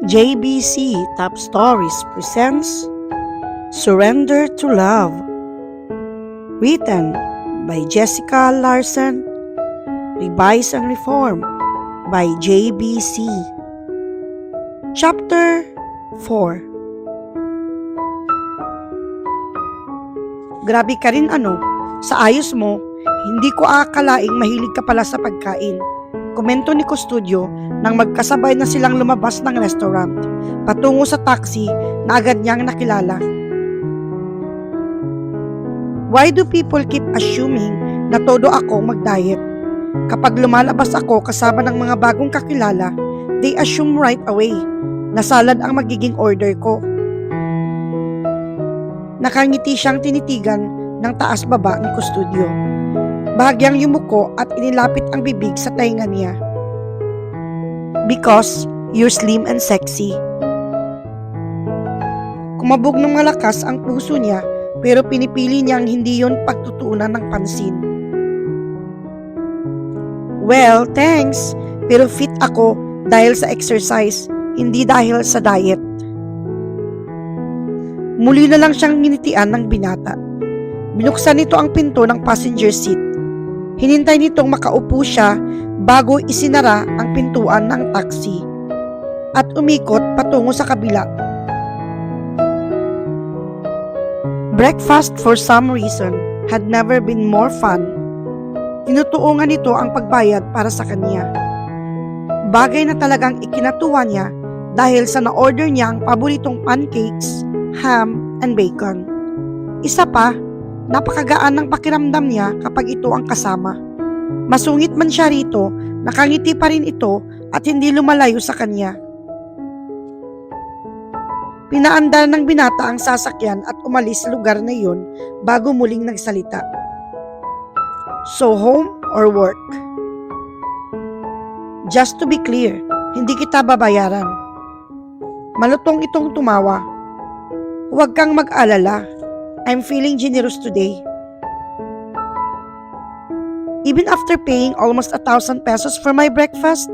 JBC Top Stories presents Surrender to Love, written by Jessica Larson, revised and reformed by JBC. Chapter 4. Grabe ka rin sa ayos mo, hindi ko akalaing mahilig ka pala sa pagkain. Komento ni Custodio nang magkasabay na silang lumabas ng restaurant, patungo sa taxi na agad niyang nakilala. Why do people keep assuming na todo ako mag-diet? Kapag lumalabas ako kasama ng mga bagong kakilala, they assume right away na salad ang magiging order ko. Nakangiti siyang tinitigan ng taas-baba ni Custodio. Bahagyang yumuko at inilapit ang bibig sa tainga niya. Because you're slim and sexy. Kumabog ng malakas ang puso niya pero pinipili niyang hindi yon pagtutuunan ng pansin. Well, thanks, pero fit ako dahil sa exercise, hindi dahil sa diet. Muli na lang siyang nginitian ng binata. Binuksan nito ang pinto ng passenger seat. Hinintay nitong makaupo siya bago isinara ang pintuan ng taxi at umikot patungo sa kabila. Breakfast for some reason had never been more fun. Tinutuungan nito ang pagbayad para sa kanya. Bagay na talagang ikinatuwa niya dahil sa na-order niya ang paboritong pancakes, ham, and bacon. Isa pa, napakagaan ng pakiramdam niya kapag ito ang kasama. Masungit man siya rito, nakangiti pa rin ito at hindi lumalayo sa kanya. Pinaandar ng binata ang sasakyan at umalis sa lugar na iyon bago muling nagsalita. So home or work? Just to be clear, hindi kita babayaran. Malutong itong tumawa. Huwag kang mag-alala. I'm feeling generous today. Even after paying almost 1,000 pesos for my breakfast?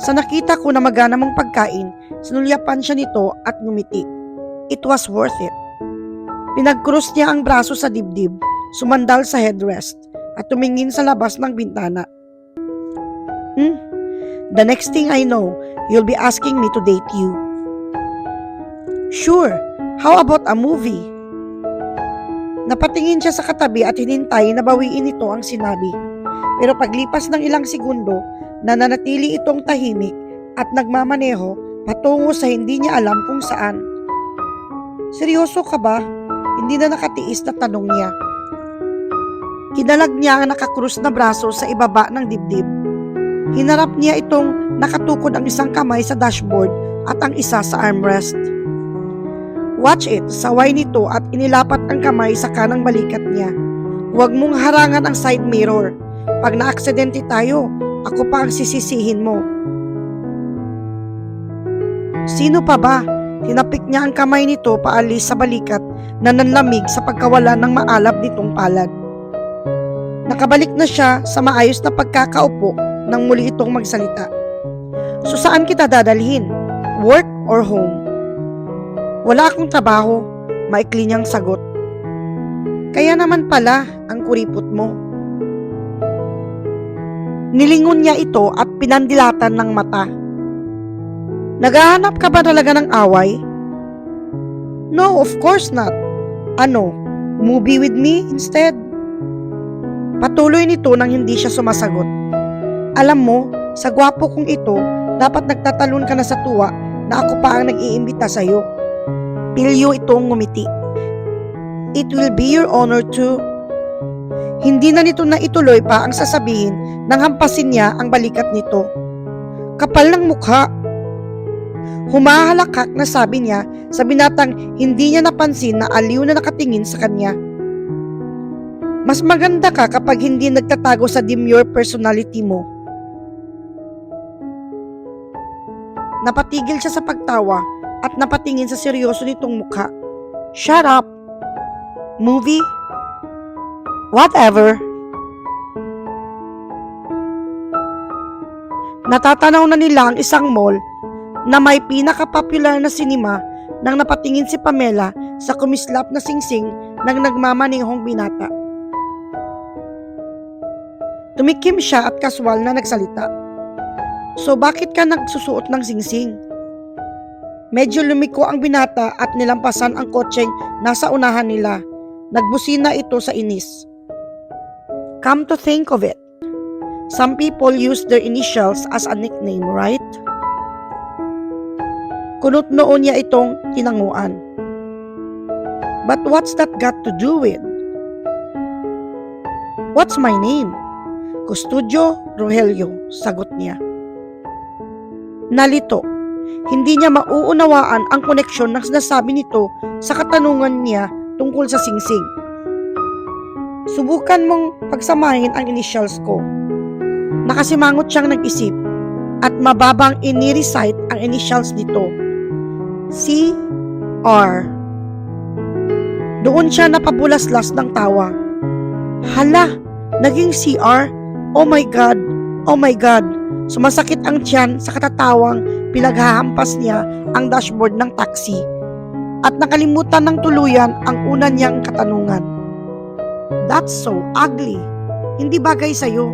Sa nakita ko na magana mong pagkain, sinulyapan siya nito at ngumiti. It was worth it. Pinagkrus niya ang braso sa dibdib, sumandal sa headrest, at tumingin sa labas ng bintana. The next thing I know, you'll be asking me to date you. Sure. How about a movie? Napatingin siya sa katabi at hinintay na bawiin ito ang sinabi. Pero paglipas ng ilang segundo, nananatili itong tahimik at nagmamaneho patungo sa hindi niya alam kung saan. Seryoso ka ba? Hindi na nakatiis na tanong niya. Kinalag niya ang nakakrus na braso sa ibaba ng dibdib. Hinarap niya itong nakatukod ang isang kamay sa dashboard at ang isa sa armrest. Watch it, saway nito at inilapat ang kamay sa kanang balikat niya. Huwag mong harangan ang side mirror. Pag na-aksidente tayo, ako pa ang sisisihin mo. Sino pa ba? Tinapik niya ang kamay nito paalis sa balikat na nanlamig sa pagkawala ng maalab nitong palad. Nakabalik na siya sa maayos na pagkakaupo nang muli itong magsalita. So saan kita dadalhin? Work or home? Wala akong trabaho, maikli niyang sagot. Kaya naman pala ang kuripot mo. Nilingon niya ito at pinandilatan ng mata. Naghahanap ka ba talaga ng away? No, of course not. Ano, movie with me instead? Patuloy nito nang hindi siya sumasagot. Alam mo, sa gwapo kong ito, dapat nagtatalon ka na sa tuwa na ako pa ang nag-iimbita sa'yo. Pilyo itong ngumiti. It will be your honor to... Hindi na nito na ituloy pa ang sasabihin nang hampasin niya ang balikat nito. Kapal ng mukha. Humahalakak na sabi niya sa binatang hindi niya napansin na aliw na nakatingin sa kanya. Mas maganda ka kapag hindi nagtatago sa demure personality mo. Napatigil siya sa pagtawa at napatingin sa seryoso nitong mukha. Shut up! Movie? Whatever. Natatanaw na nila ang isang mall na may pinaka-popular na sinima nang napatingin si Pamela sa kumislap na singsing ng nagmamanehong binata. Tumikim siya at kaswal na nagsalita. So bakit ka nagsusuot ng singsing? Medyo lumiko ang binata at nilampasan ang kotseng nasa unahan nila. Nagbusina ito sa inis. Come to think of it, some people use their initials as a nickname, right? Kunot noon niya itong tinanguan. But what's that got to do with? What's my name? Custodio Rogelio, sagot niya. Nalito. Hindi niya mauunawaan ang koneksyon ng sinasabi nito sa katanungan niya tungkol sa singsing. Subukan mong pagsamahin ang initials ko. Nakasimangot siyang nag-isip at mababang ini-recite ang initials nito. C.R. Doon siya napabulaslas ng tawa. Hala, naging C.R.? Oh my God! Oh my God! Sumasakit ang tiyan sa katatawang pinaghahampas niya ang dashboard ng taxi at nakalimutan ng tuluyan ang una niyang katanungan. That's so ugly. Hindi bagay sa'yo.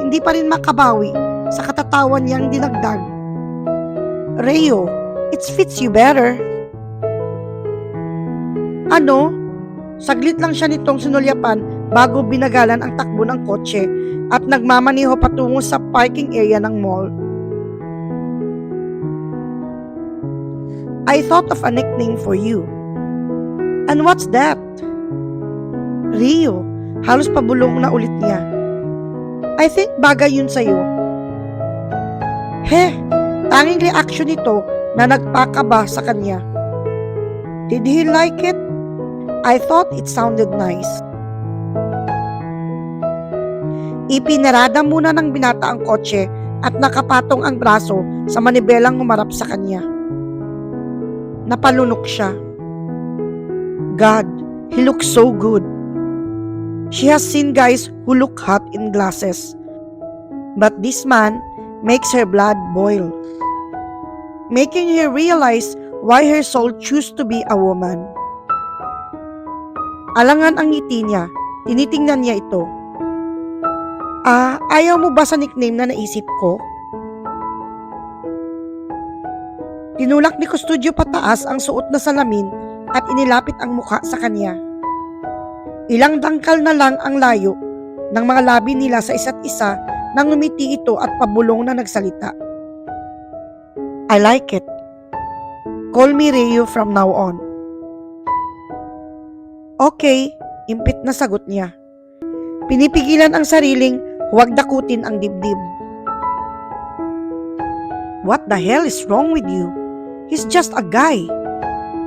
Hindi pa rin makabawi sa katatawan niyang dinagdag. Reo, it fits you better. Ano? Saglit lang siya nitong sinulyapan bago binagalan ang takbo ng kotse at nagmamaneho patungo sa parking area ng mall. I thought of a nickname for you. And what's that? Rio, halos pabulong na ulit niya. I think bagay yun sa'yo. Tanging reaksyon nito na nagpakaba sa kanya. Did he like it? I thought it sounded nice. Ipinarada muna ng binata ang kotse at nakapatong ang braso sa manibelang humarap sa kanya. Napalunok siya. God, he looks so good. She has seen guys who look hot in glasses. But this man makes her blood boil, making her realize why her soul chose to be a woman. Alangan ang ngiti niya, tinitingnan niya ito. Ayaw mo ba sa nickname na naisip ko? Tinulak ni Custodio pataas ang suot na salamin at inilapit ang mukha sa kanya. Ilang dangkal na lang ang layo ng mga labi nila sa isa't isa nang ngumiti ito at pabulong na nagsalita. I like it. Call me Reo from now on. Okay, impit na sagot niya. Pinipigilan ang sariling huwag dakutin ang dibdib. What the hell is wrong with you? He's just a guy.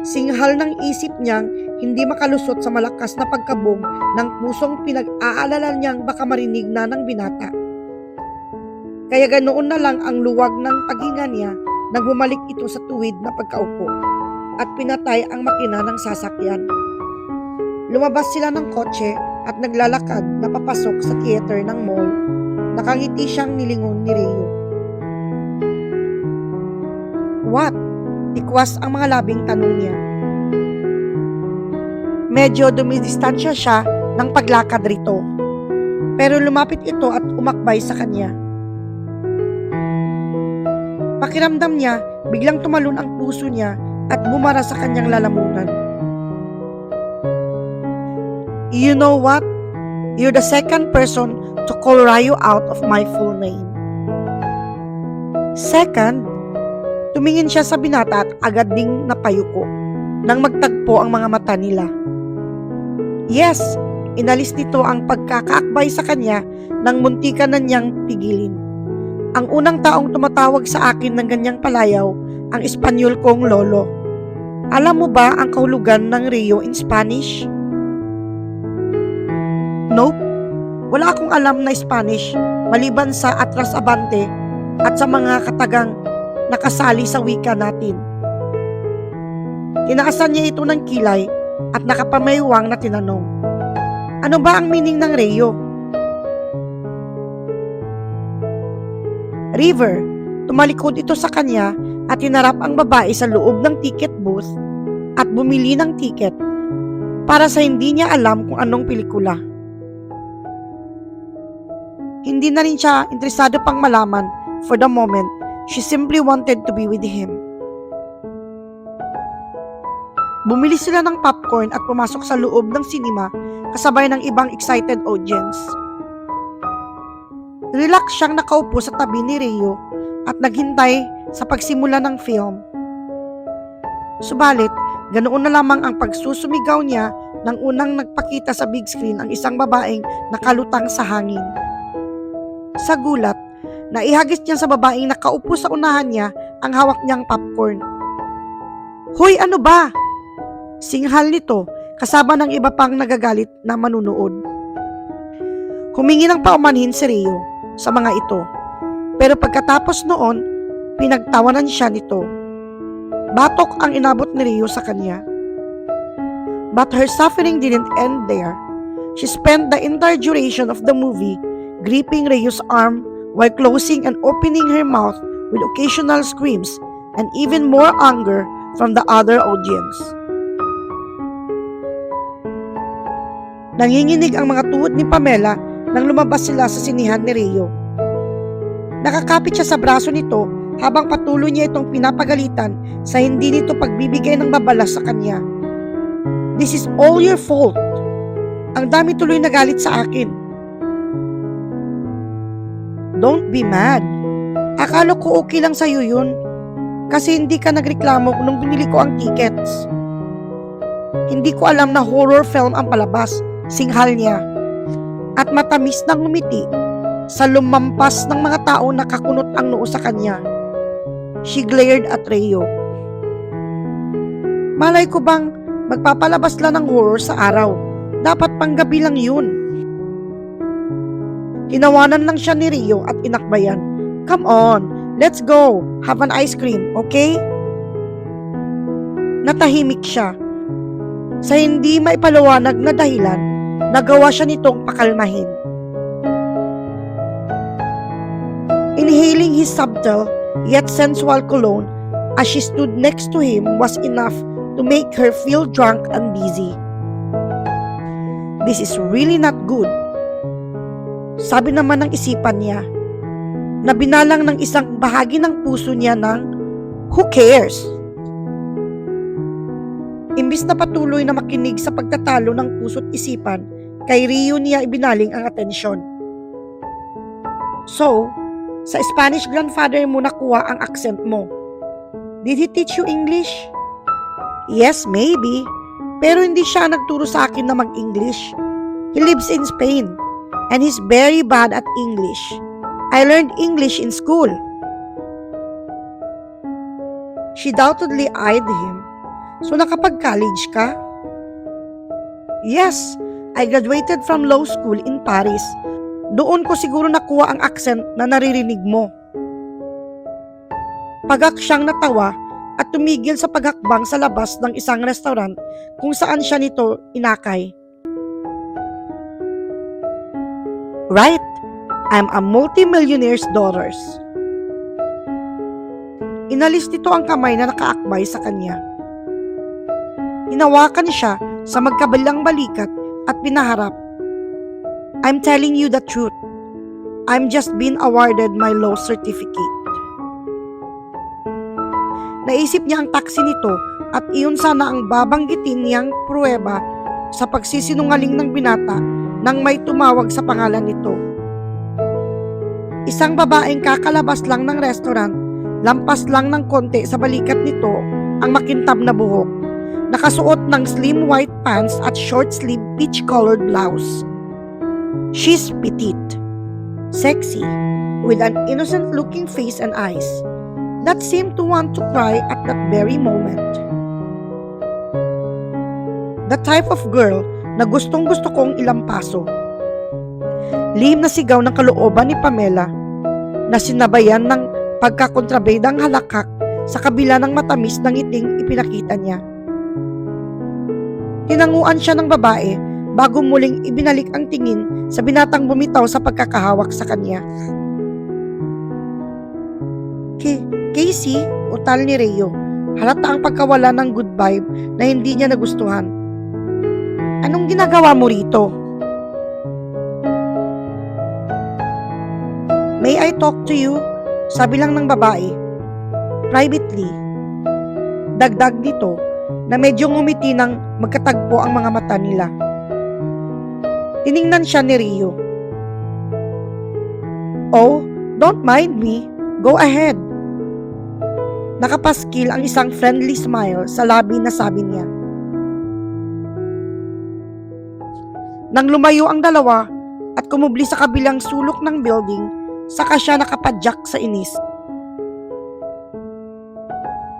Singhal ng isip niyang hindi makalusot sa malakas na pagkabog ng pusong pinag-aalala niyang baka marinig na ng binata. Kaya ganoon na lang ang luwag ng paghinga niya nang bumalik ito sa tuwid na pagkaupo at pinatay ang makina ng sasakyan. Lumabas sila ng kotse at naglalakad na papasok sa theater ng mall. Nakangiti siyang nilingon ni Reo. What? Tikwas ang mga labing tanong niya. Medyo dumidistansya siya ng paglakad rito. Pero lumapit ito at umakbay sa kanya. Pakiramdam niya, biglang tumalon ang puso niya at bumara sa kanyang lalamunan. You know what? You're the second person to call Ryo out of my full name. Second, tumingin siya sa binata at agad ding napayuko nang magtagpo ang mga mata nila. Yes, inalis nito ang pagkakaakbay sa kanya nang muntikan na niyang pigilin. Ang unang taong tumatawag sa akin ng ganyang palayaw, ang Espanyol kong lolo. Alam mo ba ang kahulugan ng Rio in Spanish? Nope, wala akong alam na Spanish maliban sa atras abante at sa mga katagang nakasali sa wika natin. Tinaasan niya ito ng kilay at nakapamayuwang na tinanong, ano ba ang meaning ng Rio? River, tumalikod ito sa kanya at hinarap ang babae sa loob ng ticket booth at bumili ng ticket para sa hindi niya alam kung anong pelikula. Hindi na rin siya interesado pang malaman for the moment. She simply wanted to be with him. Bumili sila ng popcorn at pumasok sa loob ng sinima kasabay ng ibang excited audience. Relax siyang nakaupo sa tabi ni Rio at naghintay sa pagsimula ng film. Subalit, ganoon na lamang ang pagsusumigaw niya nang unang nagpakita sa big screen ang isang babaeng nakalutang sa hangin. Sa gulat, naihagis niya sa babaeng nakaupo sa unahan niya ang hawak niyang popcorn. "Hoy, ano ba?" Singhal nito kasama ng iba pang nagagalit na manunood. Humingi ng paumanhin si Rio sa mga ito, pero pagkatapos noon, pinagtawanan siya nito. Batok ang inabot ni Rio sa kanya. But her suffering didn't end there. She spent the entire duration of the movie gripping Rio's arm while closing and opening her mouth with occasional screams and even more anger from the other audience. Nanginginig ang mga tuhod ni Pamela nang lumabas sila sa sinihan ni Rio. Nakakapit siya sa braso nito habang patuloy niya itong pinapagalitan sa hindi nito pagbibigay ng babala sa kanya. "This is all your fault. Ang dami tuloy nagalit sa akin." "Don't be mad. Akala ko okay lang sa'yo yun. Kasi hindi ka nagreklamo nung binili ko ang tickets." "Hindi ko alam na horror film ang palabas," singhal niya. At matamis ng ngumiti sa lumampas ng mga tao na kakunot ang noo sa kanya. She glared at Rio. "Malay ko bang magpapalabas lang ng horror sa araw? Dapat panggabi lang yun." Tinawanan lang siya ni Rio at inakbayan. "Come on, let's go. Have an ice cream, okay?" Natahimik siya. Sa hindi maipaliwanag na dahilan, nagawa siya nitong pakalmahin. Inhaling his subtle yet sensual cologne as she stood next to him was enough to make her feel drunk and dizzy. "This is really not good," sabi naman ng isipan niya, na binalang ng isang bahagi ng puso niya ng "Who cares?" Imbis na patuloy na makinig sa pagtatalo ng puso't isipan, kay Rio niya ibinaling ang atensyon. "So, sa Spanish grandfather mo nakuha ang accent mo. Did he teach you English?" "Yes, maybe. Pero hindi siya nagturo sa akin na mag-English. He lives in Spain, and he's very bad at English. I learned English in school." She doubtedly eyed him. "So nakapag-college ka?" "Yes, I graduated from law school in Paris. Doon ko siguro nakuha ang accent na naririnig mo." Pagak siyang natawa at tumigil sa paghakbang sa labas ng isang restaurant kung saan siya nito inakay. "Right, I'm a multimillionaire's daughters." Inalis nito ang kamay na nakaakbay sa kanya. Hinawakan siya sa magkabilang balikat at pinaharap. "I'm telling you the truth. I'm just being awarded my law certificate." Naisip niya ang taksi nito at iyon sana ang babanggitin niyang pruweba sa pagsisinungaling ng binata nang may tumawag sa pangalan nito. Isang babaeng kakalabas lang ng restaurant, lampas lang ng konti sa balikat nito ang makintab na buhok. Nakasuot ng slim white pants at short-sleeve peach-colored blouse. She's petite, sexy, with an innocent-looking face and eyes that seemed to want to cry at that very moment. The type of girl na gustong-gusto kong ilampaso. Lihim na sigaw ng kalooban ni Pamela na sinabayan ng pagkakontrabedang halakak sa kabila ng matamis na ngiting ipinakita niya. Tinanguan siya ng babae bago muling ibinalik ang tingin sa binatang bumitaw sa pagkakahawak sa kanya. Casey, utal ni Rio. Halata ang pagkawala ng good vibe na hindi niya nagustuhan. Anong ginagawa mo rito? May I talk to you? Sabi lang ng babae. Privately. Dagdag dito na medyo ngumiti nang magkatagpo ang mga mata nila. Tiningnan siya ni Rio. Oh, don't mind me. Go ahead. Nakapaskil ang isang friendly smile sa labi na sabi niya. Nang lumayo ang dalawa at kumubli sa kabilang sulok ng building, saka siya nakapadyak sa inis.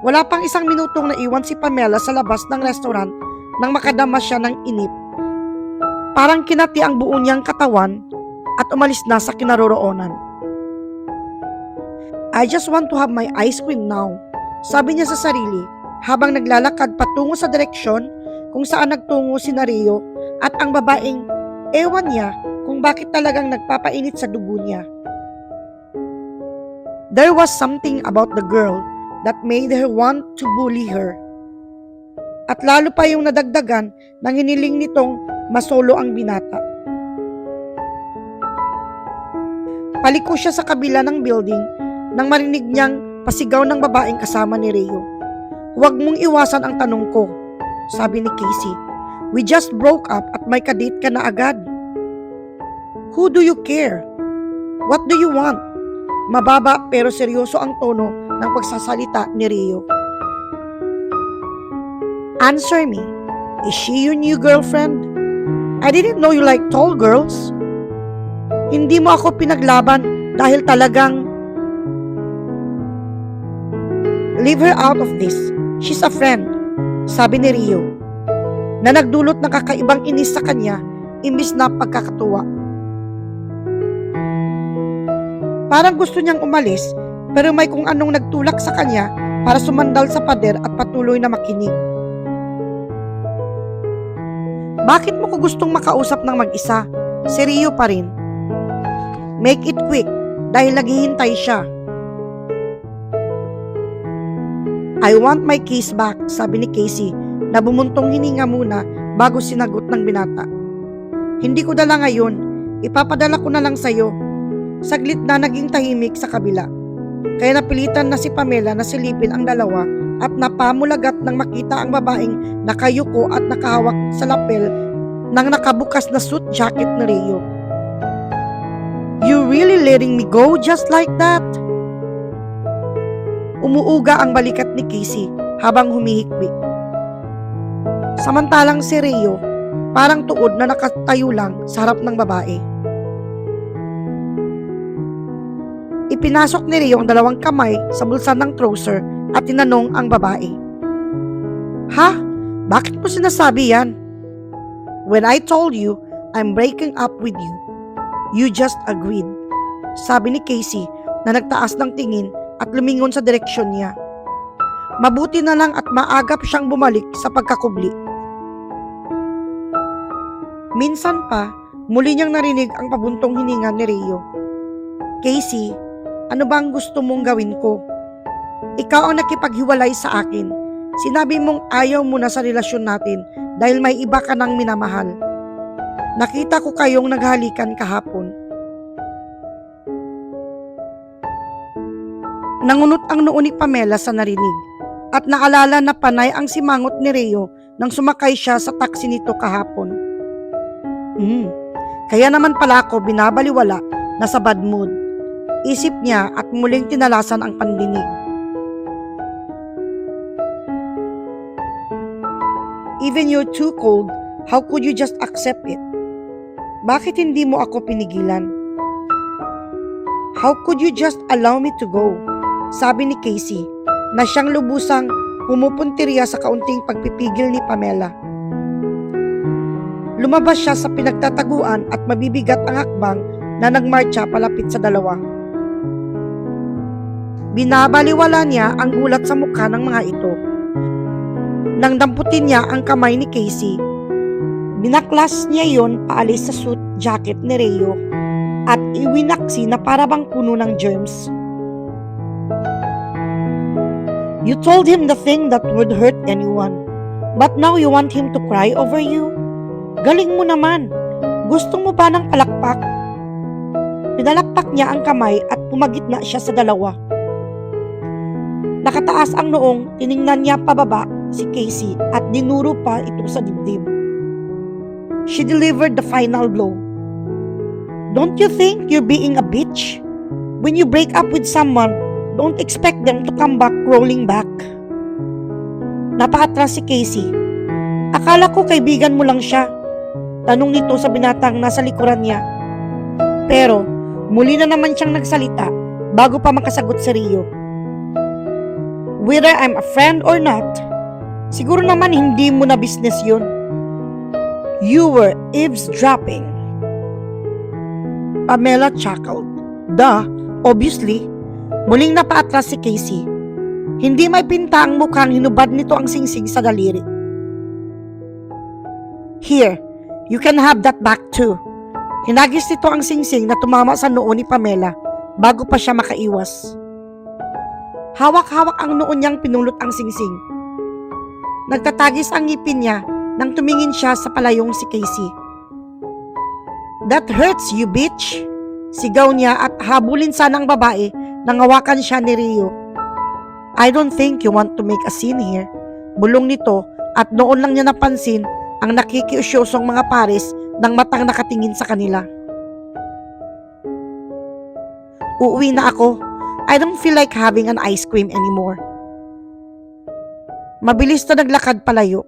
Wala pang isang minutong naiwan si Pamela sa labas ng restaurant nang makadama siya ng inip. Parang kinati ang buo niyang katawan at umalis na sa kinaroroonan. I just want to have my ice cream now, sabi niya sa sarili habang naglalakad patungo sa direksyon kung saan nagtungo si Rio at ang babaeng ewan niya kung bakit talagang nagpapainit sa dugo niya. There was something about the girl that made her want to bully her. At lalo pa yung nadagdagan ng hiniling nitong masolo ang binata. Paliko siya sa kabila ng building nang marinig niyang pasigaw ng babaeng kasama ni Rio. Huwag mong iwasan ang tanong ko, sabi ni Casey. We just broke up at may kadate ka na agad. Who do you care? What do you want? Mababa pero seryoso ang tono ng pagsasalita ni Rio. Answer me. Is she your new girlfriend? I didn't know you like tall girls. Hindi mo ako pinaglaban dahil talagang... Leave her out of this. She's a friend, sabi ni Rio, na nagdulot ng kakaibang inis sa kanya imbis na pagkakatuwa. Parang gusto niyang umalis pero may kung anong nagtulak sa kanya para sumandal sa pader at patuloy na makinig. Bakit mo ko gustong makausap ng mag-isa? Si Rio pa rin. Make it quick dahil naghihintay siya. I want my keys back, sabi ni Casey na bumuntong hininga muna bago sinagot ng binata. Hindi ko dala ngayon, ipapadala ko na lang sa'yo. Saglit na naging tahimik sa kabila. Kaya napilitan na si Pamela na silipin ang dalawa at napamulagat nang makita ang babaeng nakayuko at nakahawak sa lapel ng nakabukas na suit jacket ni Rio. You really letting me go just like that? Umuuga ang balikat ni Casey habang humihikbi. Samantalang si Rio parang tuod na nakatayo lang sa harap ng babae. Ipinasok ni Rio ang dalawang kamay sa bulsa ng trouser at tinanong ang babae. Ha? Bakit mo sinasabi yan? When I told you I'm breaking up with you, you just agreed, sabi ni Casey na nagtaas ng tingin at lumingon sa direksyon niya. Mabuti na lang at maagap siyang bumalik sa pagkakubli. Minsan pa, muli niyang narinig ang pabuntong hininga ni Rio. Casey, ano ba ang gusto mong gawin ko? Ikaw ang nakipaghiwalay sa akin. Sinabi mong ayaw mo na sa relasyon natin dahil may iba ka nang minamahal. Nakita ko kayong naghalikan kahapon. Nangunot ang noo ni Pamela sa narinig at naalala na panay ang simangot ni Rio nang sumakay siya sa taxi nito kahapon. Kaya naman pala ako binabaliwala na sa bad mood. Isip niya at muling tinalasan ang pandinig. Even you're too cold, how could you just accept it? Bakit hindi mo ako pinigilan? How could you just allow me to go? Sabi ni Casey na siyang lubusang pumupuntirya sa kaunting pagpipigil ni Pamela. Lumabas siya sa pinagtataguan at mabibigat ang hakbang na nagmarcha palapit sa dalawa. Binabaliwala niya ang gulat sa mukha ng mga ito. Nang damputin niya ang kamay ni Casey, binaklas niya yon paalis sa suit jacket ni Rio at iwinaksi na parabang puno ng germs. You told him the thing that would hurt anyone. But now you want him to cry over you? Galing mo naman. Gusto mo ba ng palakpak? Pinalakpak niya ang kamay at pumagitna siya sa dalawa. Nakataas ang noong, tiningnan niya pababa si Casey at dinuro pa ito sa dibdib. She delivered the final blow. Don't you think you're being a bitch? When you break up with someone, don't expect them to come back rolling back. Napaatras si Casey. Akala ko kaibigan mo lang siya. Tanong nito sa binatang nasa likuran niya. Pero muli na naman siyang nagsalita bago pa makasagot si Rio. Whether I'm a friend or not, siguro naman hindi mo na business yun. You were eavesdropping. Pamela chuckled. Duh, obviously. Muling napaatras si Casey. Hindi may pinta ang mukhang hinubad nito ang singsing sa daliri. Here, you can have that back too. Hinagis nito ang singsing na tumama sa noo ni Pamela bago pa siya makaiwas. Hawak-hawak ang noo niyang pinulot ang singsing. Nagtatagis ang ngipin niya nang tumingin siya sa palayong si Casey. That hurts you, bitch! Sigaw niya at habulin sanang babae nang hawakan siya ni Rio. I don't think you want to make a scene here. Bulong nito at noon lang niya napansin ang nakikiusyosong mga pares ng matang nakatingin sa kanila. Uuwi na ako. I don't feel like having an ice cream anymore. Mabilis na naglakad palayo.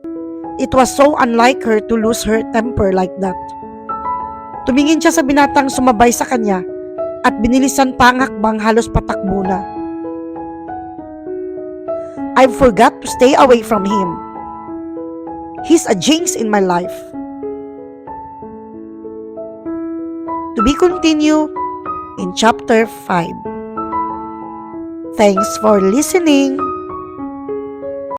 It was so unlike her to lose her temper like that. Tumingin siya sa binatang sumabay sa kanya at binilisan pa ang hakbang halos patakbo na. I forgot to stay away from him. He's a jinx in my life. To be continued in chapter 5. Thanks for listening.